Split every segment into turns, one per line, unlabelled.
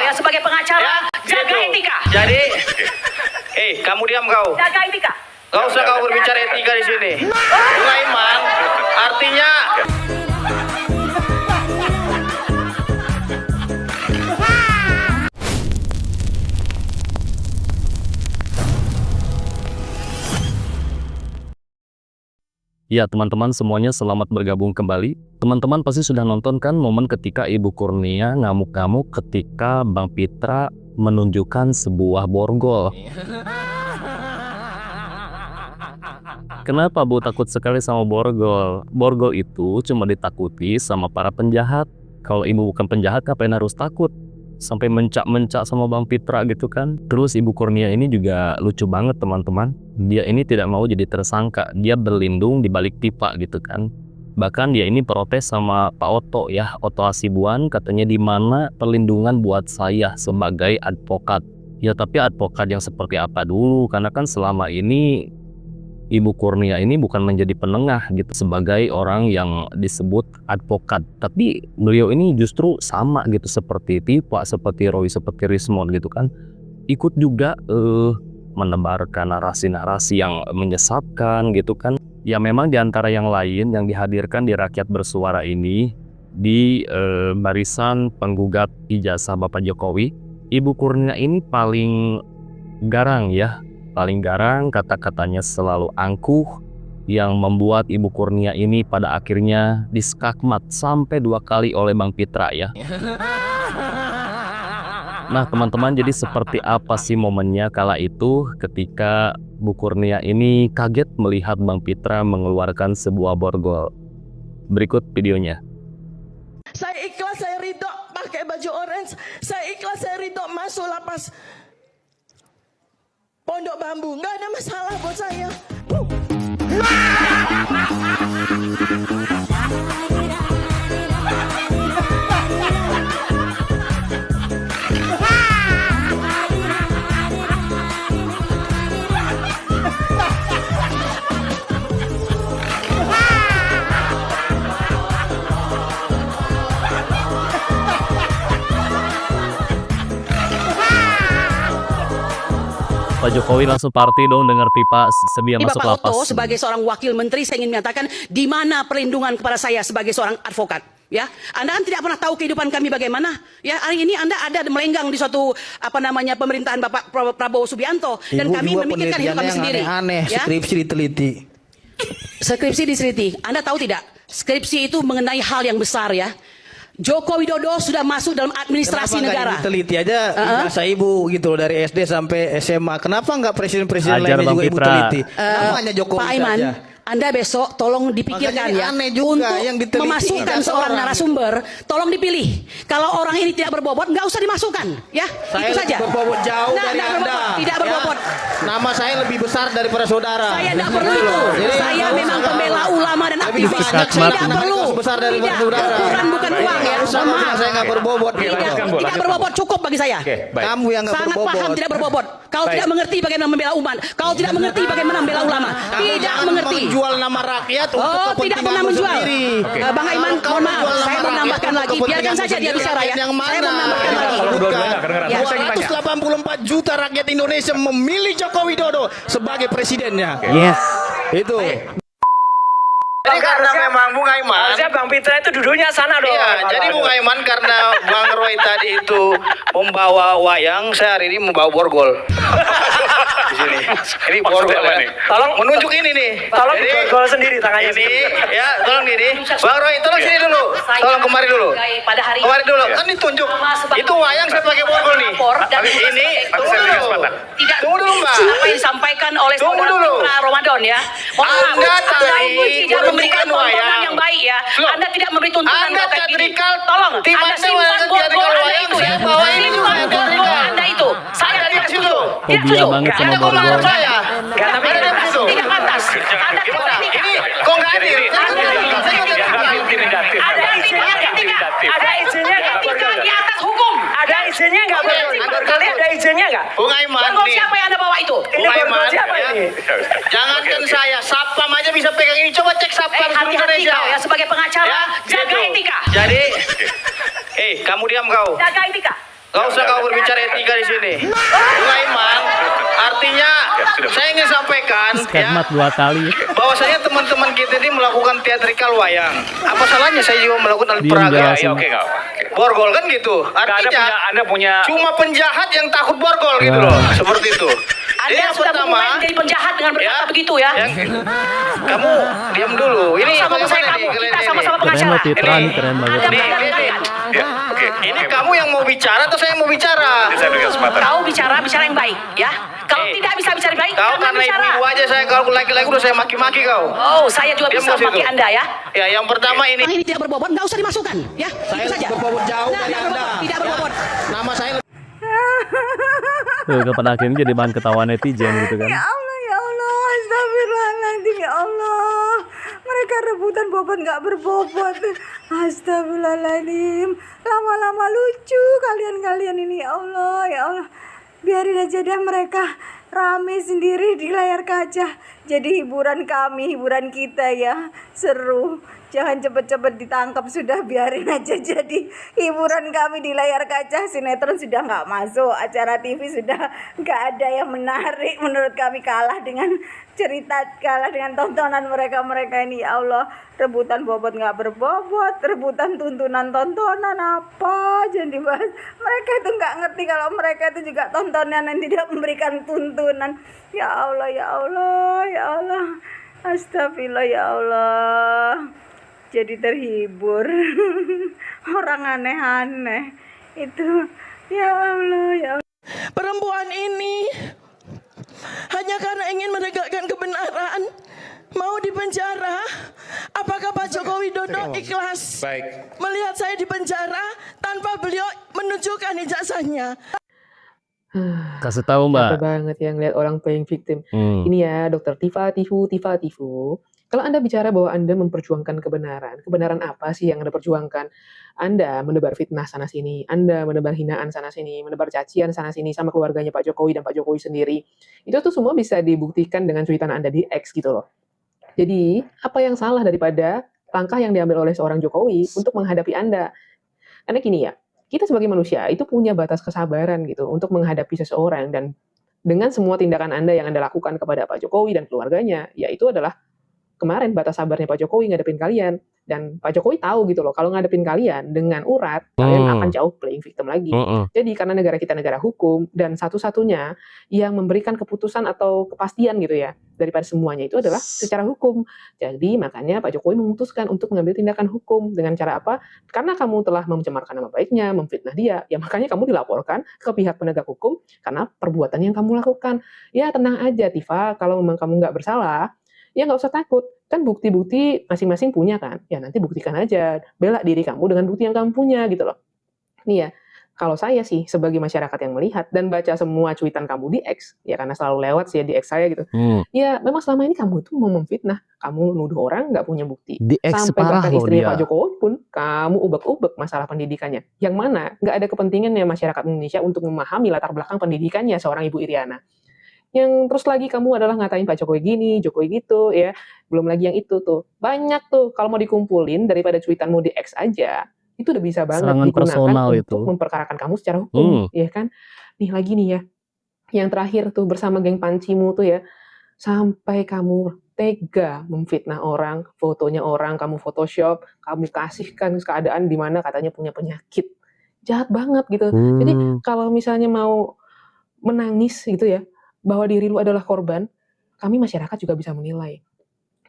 Ya, sebagai pengacara,
Ya,
jaga
gitu.
etika.
Jadi, kamu diam kau.
Jaga etika.
Gak usah kau berbicara etika di sini. Bunga Iman, artinya
Ya teman-teman semuanya selamat bergabung kembali. Teman-teman pasti sudah nonton kan momen ketika Ibu Kurnia ngamuk-ngamuk ketika Bang Pitra menunjukkan sebuah borgol. Kenapa Bu takut sekali sama borgol? Borgol itu cuma ditakuti sama para penjahat. Kalau Ibu bukan penjahat ngapain harus takut? Sampai mencak-mencak sama Bang Pitra gitu kan. Terus Ibu Kurnia ini juga lucu banget teman-teman. Dia ini tidak mau jadi tersangka. Dia berlindung di balik pipa gitu kan. Bahkan dia ini protes sama Pak Oto ya, Oto Hasibuan, katanya di mana perlindungan buat saya sebagai advokat. Ya tapi advokat yang seperti apa dulu? Karena kan selama ini Ibu Kurnia ini bukan menjadi penengah gitu sebagai orang yang disebut advokat, tapi beliau ini justru sama gitu seperti Tipa, seperti Roy, seperti Rismond gitu kan, ikut juga menebarkan narasi-narasi yang menyesatkan gitu kan. Ya memang diantara yang lain yang dihadirkan di Rakyat Bersuara ini di barisan penggugat ijazah Bapak Jokowi, Ibu Kurnia ini paling garang ya. Paling garang, kata-katanya selalu angkuh, yang membuat Ibu Kurnia ini pada akhirnya diskakmat sampai 2 kali oleh Bang Pitra ya. Nah teman-teman, jadi seperti apa sih momennya kala itu ketika Bu Kurnia ini kaget melihat Bang Pitra mengeluarkan sebuah borgol? Berikut videonya.
Saya ikhlas, saya ridho pakai baju orange. Saya ikhlas, saya ridho masuk lapas Pondok Bambu. Nggak ada masalah buat saya.
Pak Jokowi langsung party dong dengar Pipa sedia masuk
Bapak
lapas.
Oto sebagai seorang wakil menteri, saya ingin menyatakan di mana perlindungan kepada saya sebagai seorang advokat. Ya, Anda kan tidak pernah tahu kehidupan kami bagaimana. Ya, hari ini Anda ada melenggang di suatu pemerintahan Bapak Prabowo Subianto, dan kami memikirkan hidup kami sendiri.
Aneh-aneh,
ya?
skripsi diteliti.
Skripsi diteliti. Anda tahu tidak? Skripsi itu mengenai hal yang besar ya. Joko Widodo sudah masuk dalam administrasi negara.
Kenapa diteliti aja ijazah ibu gitu loh, dari SD sampai SMA. Kenapa nggak presiden-presiden
Ajar
lainnya
Bang
juga ibu
Pitra.
teliti? Kenapa hanya Jokowi
Pak Aiman,
saja?
Anda besok tolong dipikirkan
Makanya
ya
aneh juga,
untuk
yang diteliti
memasukkan
ijazah
seorang
orang.
narasumber, tolong dipilih. Kalau orang ini tidak berbobot, nggak usah dimasukkan, ya.
Saya
Itu saja.
berbobot jauh
Nah,
dari
tidak
Anda.
berbobot, tidak
Ya.
berbobot.
Nama saya lebih besar daripada saudara.
Saya tidak perlu itu.
Jadi,
Saya
nggak
memang
usah.
pembela ulama dan
Lebih
aktivis.
banyak
Saya tidak
saya
perlu.
besar daripada
Tidak,
saudara.
ukuran bukan uang ya.
Nggak usah,
Mohon maaf.
saya nggak berbobot.
Tidak berbobot, cukup bagi saya.
Kamu yang nggak
Sangat
berbobot.
paham tidak berbobot. Kau tidak mengerti bagaimana membela umat. Kau tidak mengerti bagaimana membela ulama.
Kamu
Tidak
jangan
mengerti.
menjual nama rakyat untuk
Oh, tidak
kepentinganmu
pernah menjual.
sendiri.
Bang Aiman, mohon maaf, saya mau menambahkan lagi. Biarkan saja dia bicara ya.
Yang mana?
Saya mau menambahkan lagi.
Kalau
dua-duanya nggak kedengeran.
Ya.
284 juta rakyat Indonesia memilih Joko Widodo sebagai presidennya.
Yes.
Itu.
jadi karena memang Bunga Iman.
Harusnya Bang Pitra itu duduknya sana dong.
Iya, jadi Bunga Iman karena Bang Roy tadi itu membawa wayang, saya hari ini membawa borgol. Di sini. Ini borgol ya.
Tolong
Menunjuk ini nih.
Tolong
Jadi,
borgol sendiri tangannya.
ini ya, tolong ini. Bang Roy, tolong sini dulu. Tolong kemari dulu.
Pada hari
Kemari dulu. Kan ditunjuk. Itu wayang saya pakai borgol nih. Ini tunggu dulu.
tidak
Tunggu dulu, Mbak.
apa yang disampaikan oleh
Tunggu
saudara
dulu.
Putra Ramadan ya. Mohon maaf,
Anda tadi
tidak memberikan
menunjukkan
tontonan
wayang.
yang baik ya.
Loh,
Anda tidak memberi tuntunan
Anda
kayak gini.
teatrikal.
Tolong,
Tim
Anda
Anda
simpan
wayang
borgol
teatrikal
Anda
wayang,
itu ya.
saya bawa ini juga
Simpan borgol
teatrikal.
Anda itu. Saya
Ada di
tidak
situ.
setuju. Tidak
Fobia
setuju.
banget sama
Ada kok marah
borgol.
saya.
Tidak
Ada di situ.
tidak pantas. Anda tidak
Gimana?
etika.
Ini kok nggak adil?
Ada izinnya nggak? Ada izinnya nggak?
Etika di atas hukum.
Ada izinnya nggak? Borgolnya ada izinnya nggak?
Bunga Iman
Borgol
nih.
siapa yang Anda bawa itu?
Ini
Bunga
borgol
Iman,
siapa
ya.
ini?
Jangankan saya, Sapam aja bisa pegang ini. Coba cek Sapam seluruh
Hati-hati
Indonesia.
kau ya sebagai pengacara,
Ya,
jaga
gitu.
etika.
Jadi, kamu diam kau.
Jaga etika.
Gak usah kau berbicara etika di sini. Sulaiman, artinya saya ingin sampaikan ya,
Sketmat 2 kali.
bahwasanya teman-teman kita ini melakukan teatrikal wayang. Apa salahnya saya juga melakukan
Diam,
peraga?
jelasin.
Ya oke nggak apa.
Borgol kan gitu. Artinya
Anda punya
cuma penjahat yang takut borgol gitu loh. Seperti itu. Jadi
Anda
yang
sudah
pertama,
memulai menjadi penjahat dengan berkata begitu ya.
kamu diam dulu. Ini
Sama
bagaimana
saya
nih
kamu,
kalian
kita
ini?
sama-sama
Keren
pengacara.
loh Pitra nih, keren banget.
Anda
Nih,
mendengarkan.
Ya, oke.
Ini kamu yang mau bicara atau saya yang mau bicara?
Saya berikan kesempatan.
Kau bicara yang baik ya. Kalau tidak bisa bicara baik,
Kau
jangan
karena
bicara.
ibu-ibu aja saya kalau laki-laki udah saya maki-maki kau.
Oh, saya juga
Diam
bisa
kau situ.
maki Anda ya.
Ya, yang pertama ini.
Ini tidak berbobot, nggak usah dimasukkan ya.
Saya
Itu saja.
berbobot jauh
Nah,
dari
tidak
Anda.
berbobot, tidak
Ya.
berbobot.
Nama saya
Tuh, pada akhirnya jadi bahan ketawa netizen gitu kan.
Ya Allah, astagfirullahaladzim, ya Allah. Mereka rebutan bobot nggak berbobot. Astagfirullahaladzim. Lama-lama lucu kalian-kalian ini, ya Allah, ya Allah. Biarin aja deh mereka rame sendiri di layar kaca. Jadi hiburan kami, hiburan kita ya. Seru. Jangan cepet-cepet ditangkap, sudah biarin aja jadi hiburan kami di layar kaca. Sinetron sudah nggak masuk, acara TV sudah nggak ada yang menarik. Menurut kami kalah dengan cerita, kalah dengan tontonan mereka ini. Ya Allah, rebutan bobot nggak berbobot, rebutan tontonan apa jadi bahas. Mereka itu nggak ngerti kalau mereka itu juga tontonan yang tidak memberikan tuntunan. Ya Allah, ya Allah, ya Allah. Astagfirullah, ya Allah. Jadi terhibur. Orang aneh-aneh itu. Ya Allah, ya Allah.
Perempuan ini hanya karena ingin menegakkan kebenaran mau dipenjara. Apakah Pak Joko Widodo ikhlas melihat saya dipenjara tanpa beliau menunjukkan ijazahnya?
Kasih tahu
Capek
Mbak.
banget ya ngeliat orang playing victim.
Hmm.
Ini ya, Dokter Tifa Tifu. Kalau Anda bicara bahwa Anda memperjuangkan kebenaran apa sih yang Anda perjuangkan? Anda menebar fitnah sana-sini, Anda menebar hinaan sana-sini, menebar cacian sana-sini sama keluarganya Pak Jokowi dan Pak Jokowi sendiri. Itu tuh semua bisa dibuktikan dengan cuitan Anda di X gitu loh. Jadi, apa yang salah daripada langkah yang diambil oleh seorang Jokowi untuk menghadapi Anda? Karena gini ya, kita sebagai manusia itu punya batas kesabaran gitu untuk menghadapi seseorang, dan dengan semua tindakan Anda yang Anda lakukan kepada Pak Jokowi dan keluarganya, yaitu adalah kemarin batas sabarnya Pak Jokowi ngadepin kalian. Dan Pak Jokowi tahu gitu loh, kalau ngadepin kalian dengan urat, kalian akan jauh playing victim lagi. Jadi karena negara kita negara hukum, dan satu-satunya yang memberikan keputusan atau kepastian gitu ya, daripada semuanya itu adalah secara hukum. Jadi makanya Pak Jokowi memutuskan untuk mengambil tindakan hukum. Dengan cara apa? Karena kamu telah mencemarkan nama baiknya, memfitnah dia, ya makanya kamu dilaporkan ke pihak penegak hukum karena perbuatan yang kamu lakukan. Ya tenang aja Tifa, kalau memang kamu nggak bersalah, ya nggak usah takut, kan bukti-bukti masing-masing punya kan, ya nanti buktikan aja, bela diri kamu dengan bukti yang kamu punya gitu loh. Nih ya, kalau saya sih sebagai masyarakat yang melihat dan baca semua cuitan kamu di X, ya karena selalu lewat sih ya di X saya gitu, ya memang selama ini kamu itu mau memfitnah, kamu nuduh orang nggak punya bukti.
Di X
Sampai
parah
bahkan
loh
istrinya
dia.
Pak Jokowi pun kamu ubek-ubek masalah pendidikannya, yang mana nggak ada kepentingannya masyarakat Indonesia untuk memahami latar belakang pendidikannya seorang Ibu Iriana. Yang terus lagi kamu adalah ngatain Pak Jokowi gini, Jokowi gitu ya. Belum lagi yang itu tuh. Banyak tuh kalau mau dikumpulin daripada cuitanmu di X aja, itu udah bisa banget
Serangan
digunakan
personal
untuk
itu.
memperkarakan kamu secara hukum, ya kan? Nih lagi nih ya. Yang terakhir tuh bersama geng pancimu tuh ya. Sampai kamu tega memfitnah orang, fotonya orang kamu Photoshop, kamu kasihkan keadaan di mana katanya punya penyakit. Jahat banget gitu. Jadi kalau misalnya mau menangis gitu ya, bahwa diri lu adalah korban, kami masyarakat juga bisa menilai.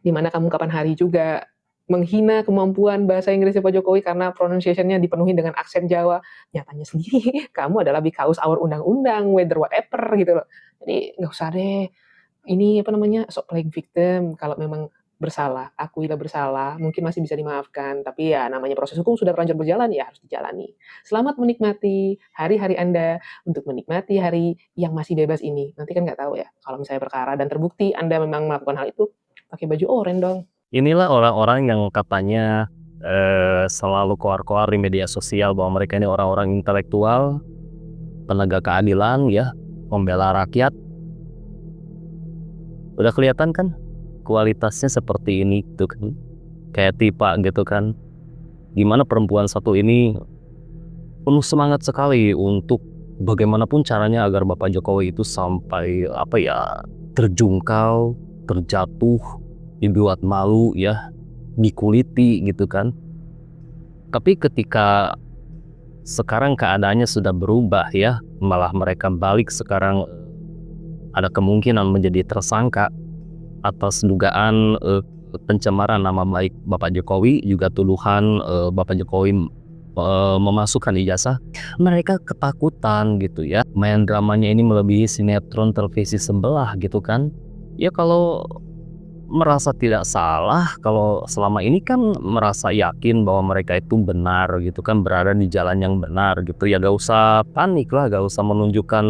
Dimana kamu kapan hari juga menghina kemampuan bahasa Inggrisnya Pak Jokowi karena pronunciation-nya dipenuhi dengan aksen Jawa. Nyatanya sendiri, kamu adalah because our undang-undang, whether whatever gitu loh. Jadi nggak usah deh, ini apa namanya, sok playing victim. Kalau memang bersalah, akuilah bersalah, mungkin masih bisa dimaafkan. Tapi ya namanya proses hukum sudah terlanjur berjalan, ya harus dijalani. Selamat menikmati hari-hari Anda untuk menikmati hari yang masih bebas ini. Nanti kan nggak tahu ya, kalau misalnya perkara dan terbukti Anda memang melakukan hal itu, pakai baju oranye dong.
Inilah orang-orang yang katanya selalu koar-koar di media sosial bahwa mereka ini orang-orang intelektual, penegak keadilan ya, pembela rakyat. Udah kelihatan kan kualitasnya seperti ini gitu kan, kayak Tifa gitu kan. Gimana perempuan satu ini penuh semangat sekali untuk bagaimanapun caranya agar Bapak Jokowi itu sampai terjungkal, terjatuh, dibuat malu ya, dikuliti gitu kan. Tapi ketika sekarang keadaannya sudah berubah ya, malah mereka balik sekarang ada kemungkinan menjadi tersangka atas dugaan pencemaran nama baik Bapak Jokowi, juga tuduhan Bapak Jokowi memasukkan ijazah, mereka ketakutan gitu ya. Main dramanya ini melebihi sinetron televisi sebelah gitu kan. Ya kalau merasa tidak salah, kalau selama ini kan merasa yakin bahwa mereka itu benar gitu kan, berada di jalan yang benar gitu ya, gak usah panik lah, gak usah menunjukkan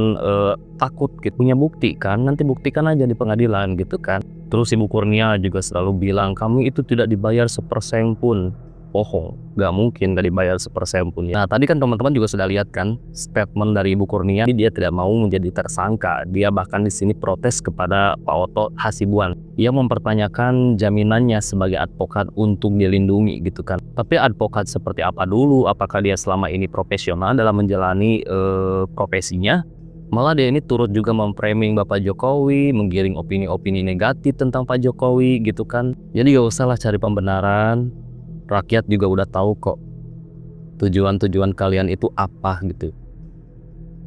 takut gitu, punya bukti kan, nanti buktikan aja di pengadilan gitu kan. Terus Ibu Kurnia juga selalu bilang kami itu tidak dibayar sepersen pun. Bohong, gak mungkin gak dibayar sepersen pun ya. Nah tadi kan teman-teman juga sudah lihat kan statement dari Ibu Kurnia, dia tidak mau menjadi tersangka. Dia bahkan di sini protes kepada Pak Oto Hasibuan. Ia mempertanyakan jaminannya sebagai advokat untuk dilindungi gitu kan. Tapi advokat seperti apa dulu? Apakah dia selama ini profesional dalam menjalani profesinya? Malah dia ini turut juga memframing Bapak Jokowi, menggiring opini-opini negatif tentang Pak Jokowi gitu kan. Jadi gak usah lah cari pembenaran. Rakyat juga udah tahu kok tujuan-tujuan kalian itu apa gitu.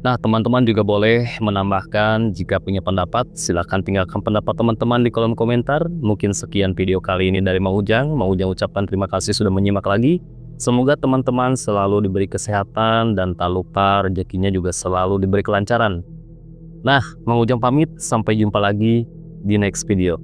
Nah teman-teman juga boleh menambahkan jika punya pendapat, silahkan tinggalkan pendapat teman-teman di kolom komentar. Mungkin sekian video kali ini dari Mang Ujang. Mang Ujang ucapkan terima kasih sudah menyimak lagi. Semoga teman-teman selalu diberi kesehatan dan tak lupa rezekinya juga selalu diberi kelancaran. Nah Mang Ujang pamit, sampai jumpa lagi di next video.